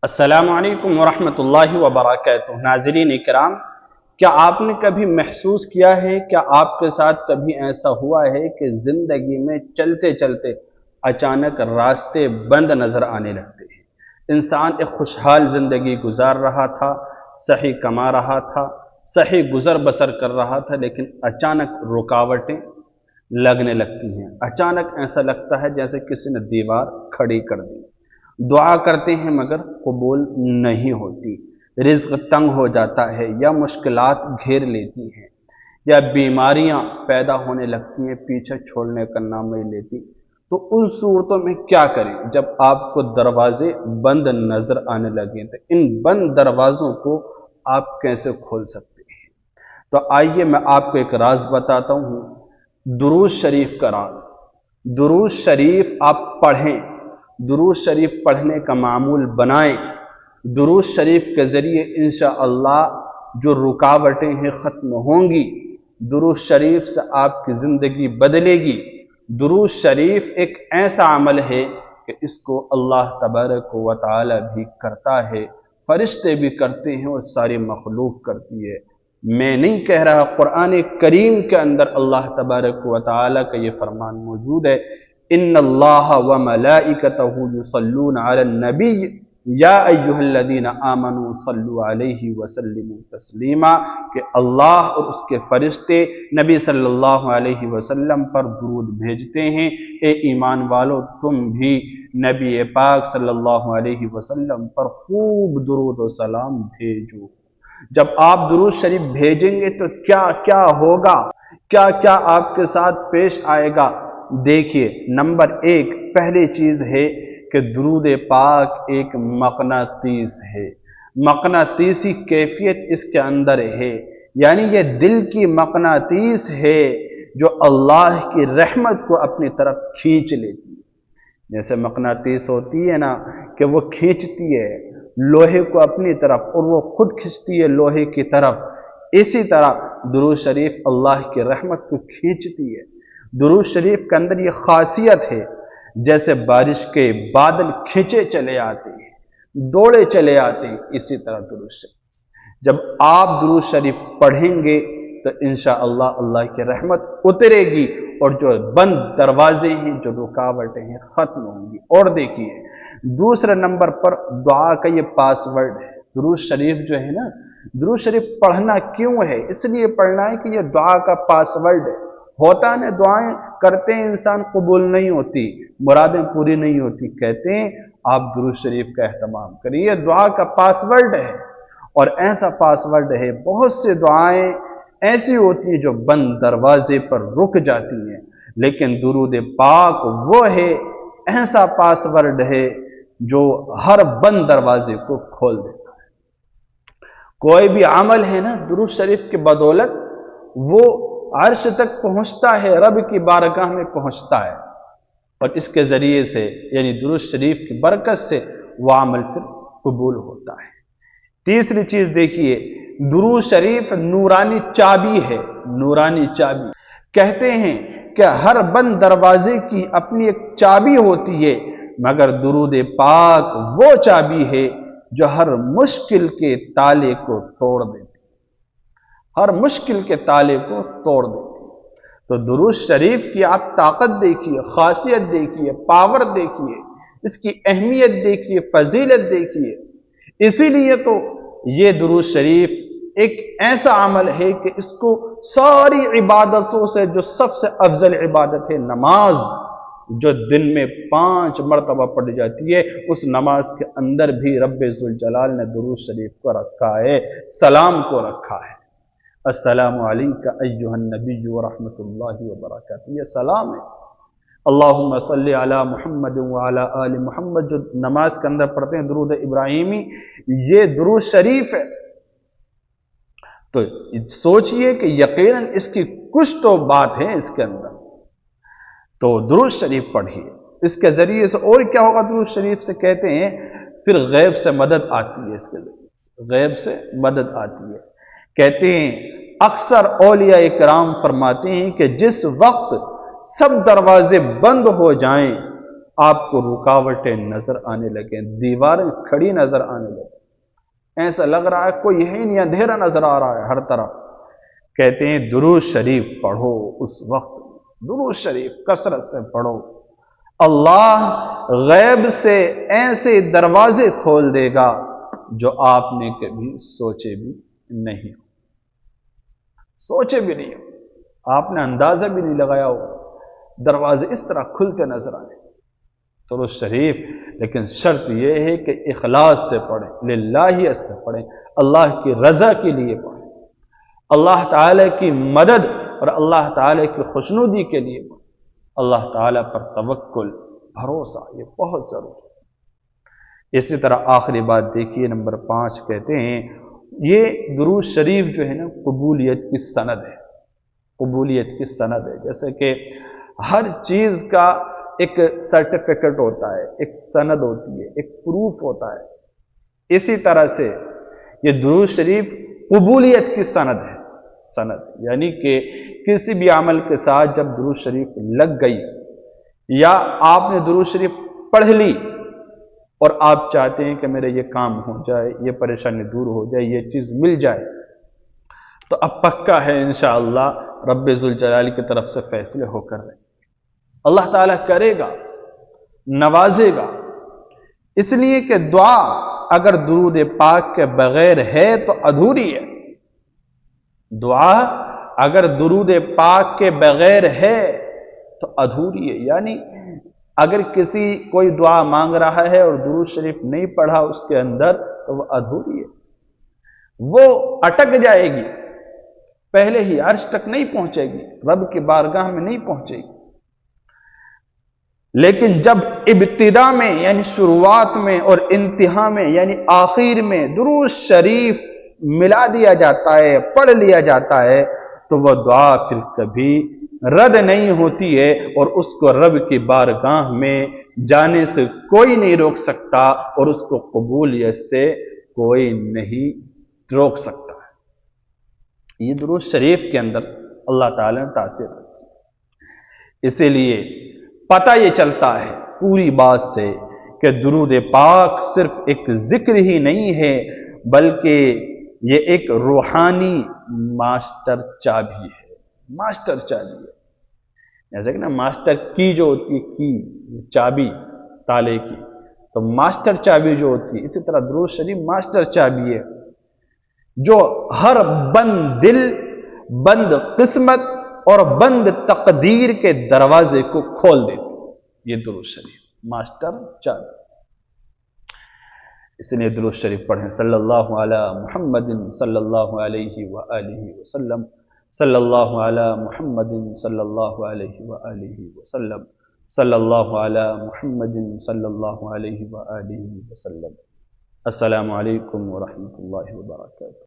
السلام علیکم ورحمۃ اللہ وبرکاتہ۔ ناظرین اکرام، کیا آپ نے کبھی محسوس کیا ہے، کیا آپ کے ساتھ کبھی ایسا ہوا ہے کہ زندگی میں چلتے چلتے اچانک راستے بند نظر آنے لگتے ہیں؟ انسان ایک خوشحال زندگی گزار رہا تھا، صحیح کما رہا تھا، صحیح گزر بسر کر رہا تھا، لیکن اچانک رکاوٹیں لگنے لگتی ہیں۔ اچانک ایسا لگتا ہے جیسے کسی نے دیوار کھڑی کر دی۔ دعا کرتے ہیں مگر قبول نہیں ہوتی، رزق تنگ ہو جاتا ہے، یا مشکلات گھیر لیتی ہیں، یا بیماریاں پیدا ہونے لگتی ہیں، پیچھے چھوڑنے کا نام نہیں لیتی۔ تو ان صورتوں میں کیا کریں جب آپ کو دروازے بند نظر آنے لگیں؟ تو ان بند دروازوں کو آپ کیسے کھول سکتے ہیں؟ تو آئیے میں آپ کو ایک راز بتاتا ہوں، درود شریف کا راز۔ درود شریف آپ پڑھیں، درود شریف پڑھنے کا معمول بنائیں۔ درود شریف کے ذریعے انشاءاللہ جو رکاوٹیں ہیں ختم ہوں گی، درود شریف سے آپ کی زندگی بدلے گی۔ درود شریف ایک ایسا عمل ہے کہ اس کو اللہ تبارک و تعالی بھی کرتا ہے، فرشتے بھی کرتے ہیں اور ساری مخلوق کرتی ہے۔ میں نہیں کہہ رہا، قرآن کریم کے اندر اللہ تبارک و تعالی کا یہ فرمان موجود ہے، ان اللہ وملائکتہ یصلون علی النبی یا ایھا الذین آمنوا صلوا علیہ وسلموا تسلیما، کہ اللہ اور اس کے فرشتے نبی صلی اللہ علیہ وسلم پر درود بھیجتے ہیں۔ اے ایمان والو، تم بھی نبی پاک صلی اللہ علیہ وسلم پر خوب درود و سلام بھیجو۔ جب آپ درود شریف بھیجیں گے تو کیا کیا ہوگا، کیا کیا آپ کے ساتھ پیش آئے گا؟ دیکھیے، نمبر ایک، پہلی چیز ہے کہ درود پاک ایک مقناطیس ہے، مقناطیسی کیفیت اس کے اندر ہے، یعنی یہ دل کی مقناطیس ہے جو اللہ کی رحمت کو اپنی طرف کھینچ لیتی ہے۔ جیسے مقناطیس ہوتی ہے نا کہ وہ کھینچتی ہے لوہے کو اپنی طرف اور وہ خود کھینچتی ہے لوہے کی طرف، اسی طرح درود شریف اللہ کی رحمت کو کھینچتی ہے۔ درود شریف کے اندر یہ خاصیت ہے، جیسے بارش کے بادل کھینچے چلے آتے ہیں، دوڑے چلے آتے ہیں، اسی طرح درود شریف جب آپ درود شریف پڑھیں گے تو انشاءاللہ اللہ کی رحمت اترے گی اور جو بند دروازے ہیں، جو رکاوٹیں ہیں، ختم ہوں گی۔ اور دیکھیے، دوسرے نمبر پر دعا کا یہ پاس ورڈ ہے۔ درود شریف جو ہے نا، درود شریف پڑھنا کیوں ہے؟ اس لیے پڑھنا ہے کہ یہ دعا کا پاس ورڈ ہے۔ ہوتا ہے نا، دعائیں کرتے ہیں انسان، قبول نہیں ہوتی، مرادیں پوری نہیں ہوتی، کہتے ہیں آپ درود شریف کا اہتمام کریں، یہ دعا کا پاس ورڈ ہے۔ اور ایسا پاس ورڈ ہے، بہت سے دعائیں ایسی ہوتی ہیں جو بند دروازے پر رک جاتی ہیں، لیکن درود پاک وہ ہے، ایسا پاس ورڈ ہے جو ہر بند دروازے کو کھول دیتا ہے۔ کوئی بھی عمل ہے نا، درود شریف کی بدولت وہ عرش تک پہنچتا ہے، رب کی بارگاہ میں پہنچتا ہے، اور اس کے ذریعے سے یعنی درود شریف کی برکت سے وہ عمل پھر قبول ہوتا ہے۔ تیسری چیز دیکھیے، درود شریف نورانی چابی ہے، نورانی چابی۔ کہتے ہیں کہ ہر بند دروازے کی اپنی ایک چابی ہوتی ہے، مگر درود پاک وہ چابی ہے جو ہر مشکل کے تالے کو توڑ دیتی، ہر مشکل کے تالے کو توڑ دیتی۔ تو درود شریف کی آپ طاقت دیکھیے، خاصیت دیکھیے، پاور دیکھیے، اس کی اہمیت دیکھیے، فضیلت دیکھیے۔ اسی لیے تو یہ درود شریف ایک ایسا عمل ہے کہ اس کو ساری عبادتوں سے جو سب سے افضل عبادت ہے، نماز، جو دن میں 5 مرتبہ پڑھی جاتی ہے، اس نماز کے اندر بھی رب ذوالجلال نے درود شریف کو رکھا ہے، سلام کو رکھا ہے۔ السلام علیکہ ایھا النبی ورحمۃ اللہ وبرکاتہ، یہ سلام ہے۔ اللہم صلی علی محمد وعلی آل محمد، جو نماز کے اندر پڑھتے ہیں درود ابراہیمی، یہ درود شریف ہے۔ تو سوچئے کہ یقیناً اس کی کچھ تو بات ہے اس کے اندر۔ تو درود شریف پڑھیے، اس کے ذریعے سے اور کیا ہوگا؟ درود شریف سے کہتے ہیں پھر غیب سے مدد آتی ہے، اس کے ذریعے سے غیب سے مدد آتی ہے۔ کہتے ہیں اکثر اولیاء کرام فرماتے ہیں کہ جس وقت سب دروازے بند ہو جائیں آپ کو رکاوٹیں نظر آنے لگیں، دیواریں کھڑی نظر آنے لگیں، ایسا لگ رہا ہے کوئی یہی نہیں، اندھیرا نظر آ رہا ہے ہر طرف۔ کہتے ہیں درود شریف پڑھو، اس وقت درود شریف کثرت سے پڑھو، اللہ غیب سے ایسے دروازے کھول دے گا جو آپ نے کبھی سوچے بھی نہیں ہو، سوچے بھی نہیں ہو، آپ نے اندازہ بھی نہیں لگایا ہو، دروازے اس طرح کھلتے نظر آئے درود شریف۔ لیکن شرط یہ ہے کہ اخلاص سے پڑھیں، للہیت سے پڑھیں، اللہ کی رضا کے لیے پڑھیں، اللہ تعالیٰ کی مدد اور اللہ تعالیٰ کی خوشنودی کے لیے پڑھیں، اللہ تعالیٰ پر توکل، بھروسہ، یہ بہت ضروری ہے۔ اسی طرح آخری بات دیکھیے، نمبر 5 کہتے ہیں یہ درود شریف جو ہے نا قبولیت کی سند ہے، قبولیت کی سند ہے۔ جیسے کہ ہر چیز کا ایک سرٹیفکیٹ ہوتا ہے، ایک سند ہوتی ہے، ایک پروف ہوتا ہے، اسی طرح سے یہ درود شریف قبولیت کی سند ہے۔ سند یعنی کہ کسی بھی عمل کے ساتھ جب درود شریف لگ گئی یا آپ نے درود شریف پڑھ لی اور آپ چاہتے ہیں کہ میرے یہ کام ہو جائے، یہ پریشانی دور ہو جائے، یہ چیز مل جائے، تو اب پکا ہے انشاءاللہ رب ذوالجلال کی طرف سے فیصلے ہو کر رہے، اللہ تعالیٰ کرے گا، نوازے گا۔ اس لیے کہ دعا اگر درود پاک کے بغیر ہے تو ادھوری ہے، دعا اگر درود پاک کے بغیر ہے تو ادھوری ہے، یعنی اگر کوئی دعا مانگ رہا ہے اور درود شریف نہیں پڑھا اس کے اندر تو وہ ادھوری ہے، وہ اٹک جائے گی، پہلے ہی عرش تک نہیں پہنچے گی، رب کی بارگاہ میں نہیں پہنچے گی۔ لیکن جب ابتدا میں یعنی شروعات میں اور انتہا میں یعنی آخر میں درود شریف ملا دیا جاتا ہے، پڑھ لیا جاتا ہے، تو وہ دعا پھر کبھی رد نہیں ہوتی ہے اور اس کو رب کی بارگاہ میں جانے سے کوئی نہیں روک سکتا اور اس کو قبولیت سے کوئی نہیں روک سکتا ہے۔ یہ درود شریف کے اندر اللہ تعالیٰ نے تاثیر رکھی، اسی لیے پتہ یہ چلتا ہے پوری بات سے کہ درود پاک صرف ایک ذکر ہی نہیں ہے بلکہ یہ ایک روحانی ماسٹر چابی ہے، ماسٹر چابی ہے۔ جیسے کہ نا ماسٹر کی جو ہوتی ہے، کی چابی تالے کی، تو ماسٹر چابی جو ہوتی ہے، اسی طرح درود شریف ماسٹر چابی ہے جو ہر بند دل، بند قسمت اور بند تقدیر کے دروازے کو کھول دیتی، یہ درود شریف ماسٹر چابی۔ اس لیے درود شریف پڑھیں، صلی اللہ علی محمد صلی اللہ علیہ وآلہ وسلم، صلی اللہ علی محمد صلی اللہ علیہ وآلہ وسلم، صلی اللہ علی محمد صلی اللہ علیہ وآلہ وسلم۔ السلام علیکم ورحمۃ اللہ وبرکاتہ۔